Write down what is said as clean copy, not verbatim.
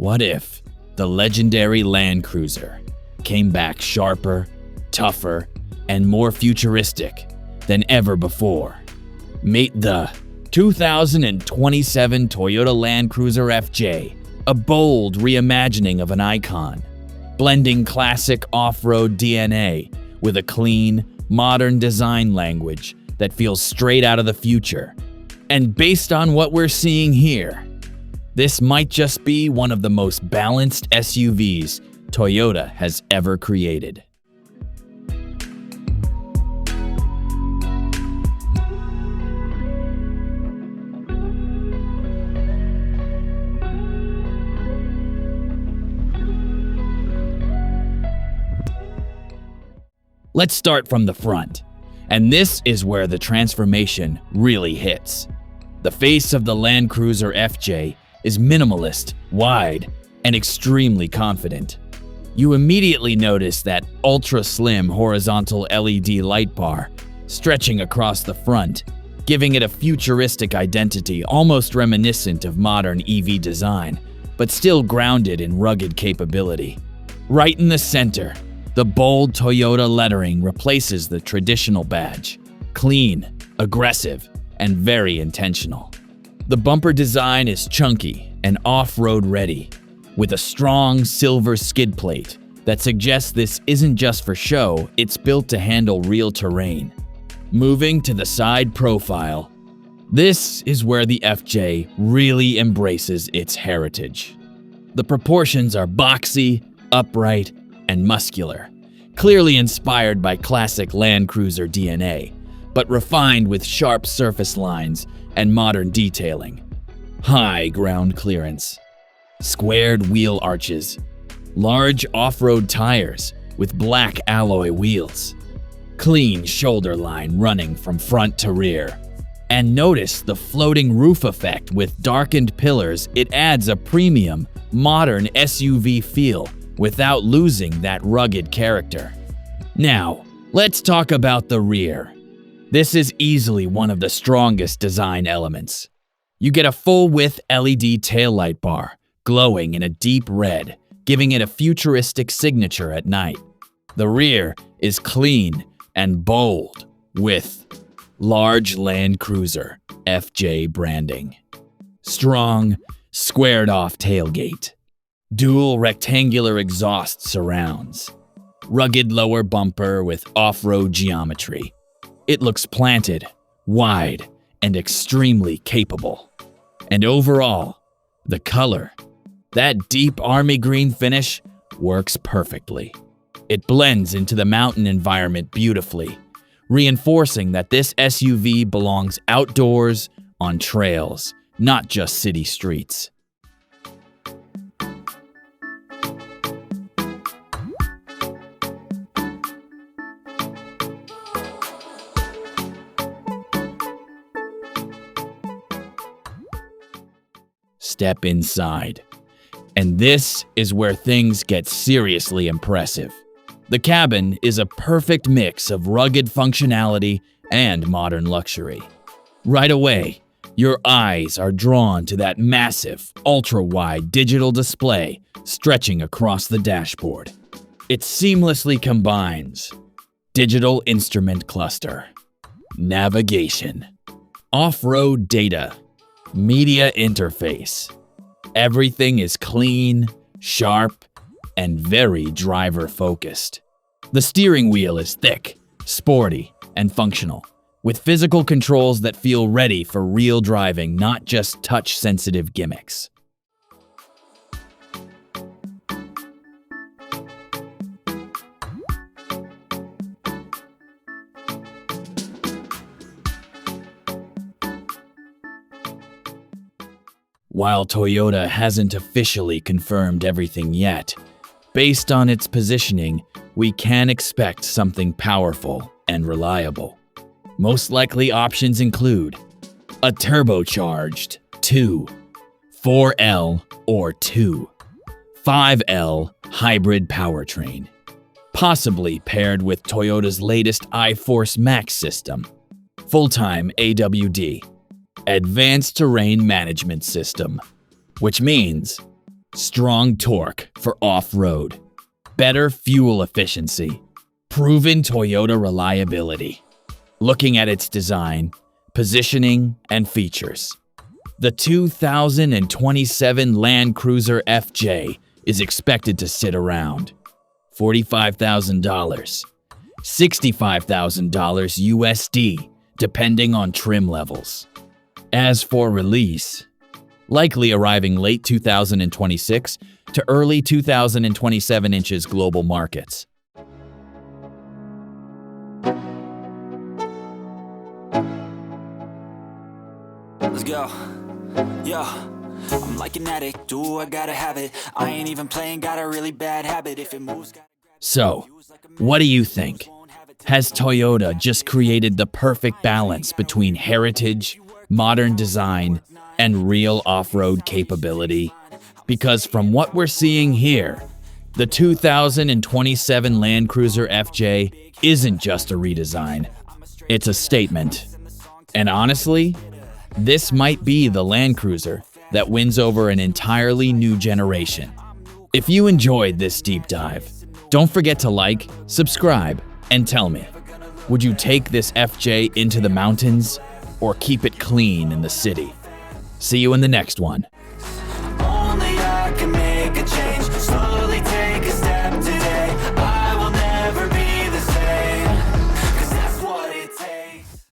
What if the legendary Land Cruiser came back sharper, tougher, and more futuristic than ever before? Meet the 2027 Toyota Land Cruiser FJ, a bold reimagining of an icon, blending classic off-road DNA with a clean, modern design language that feels straight out of the future. And based on what we're seeing here, this might just be one of the most balanced SUVs Toyota has ever created. Let's start from the front, and this is where the transformation really hits. The face of the Land Cruiser FJ is minimalist, wide, and extremely confident. You immediately notice that ultra-slim horizontal LED light bar stretching across the front, giving it a futuristic identity almost reminiscent of modern EV design, but still grounded in rugged capability. Right in the center, the bold Toyota lettering replaces the traditional badge. Clean, aggressive, and very intentional. The bumper design is chunky and off-road ready, with a strong silver skid plate that suggests this isn't just for show, it's built to handle real terrain. Moving to the side profile, this is where the FJ really embraces its heritage. The proportions are boxy, upright, and muscular, clearly inspired by classic Land Cruiser DNA, but refined with sharp surface lines and modern detailing. High ground clearance, squared wheel arches, large off-road tires with black alloy wheels, clean shoulder line running from front to rear. And notice the floating roof effect with darkened pillars. It adds a premium, modern SUV feel without losing that rugged character. Now, let's talk about the rear. This is easily one of the strongest design elements. You get a full-width LED taillight bar, glowing in a deep red, giving it a futuristic signature at night. The rear is clean and bold, with large Land Cruiser FJ branding. Strong, squared-off tailgate. Dual rectangular exhaust surrounds. Rugged lower bumper with off-road geometry. It looks planted, wide, and extremely capable. And overall, the color, that deep army green finish, works perfectly. It blends into the mountain environment beautifully, reinforcing that this SUV belongs outdoors, on trails, not just city streets. Step inside. And this is where things get seriously impressive. The cabin is a perfect mix of rugged functionality and modern luxury. Right away, your eyes are drawn to that massive, ultra-wide digital display stretching across the dashboard. It seamlessly combines digital instrument cluster, navigation, off-road data, media interface. Everything is clean, sharp, and very driver-focused. The steering wheel is thick, sporty, and functional, with physical controls that feel ready for real driving, not just touch-sensitive gimmicks. While Toyota hasn't officially confirmed everything yet, based on its positioning, we can expect something powerful and reliable. Most likely options include a turbocharged 2, 4L or 2, 5L hybrid powertrain, possibly paired with Toyota's latest iForce Max system, full-time AWD, Advanced Terrain Management System, which means strong torque for off-road, better fuel efficiency, proven Toyota reliability. Looking at its design, positioning, and features, the 2027 Land Cruiser FJ is expected to sit around $45,000, $65,000 USD, depending on trim levels. As for release, likely arriving late 2026 to early 2027 inches global markets. Let's go. Yo, I'm like an addict, do I gotta have it. I ain't even playing, got a really bad habit. If it moves. So, what do you think? Has Toyota just created the perfect balance between heritage, modern design, and real off-road capability? Because from what we're seeing here, the 2027 Land Cruiser FJ isn't just a redesign, it's a statement. And honestly, this might be the Land Cruiser that wins over an entirely new generation. If you enjoyed this deep dive, don't forget to like, subscribe, and tell me, would you take this FJ into the mountains or keep it clean in the city? See you in the next one.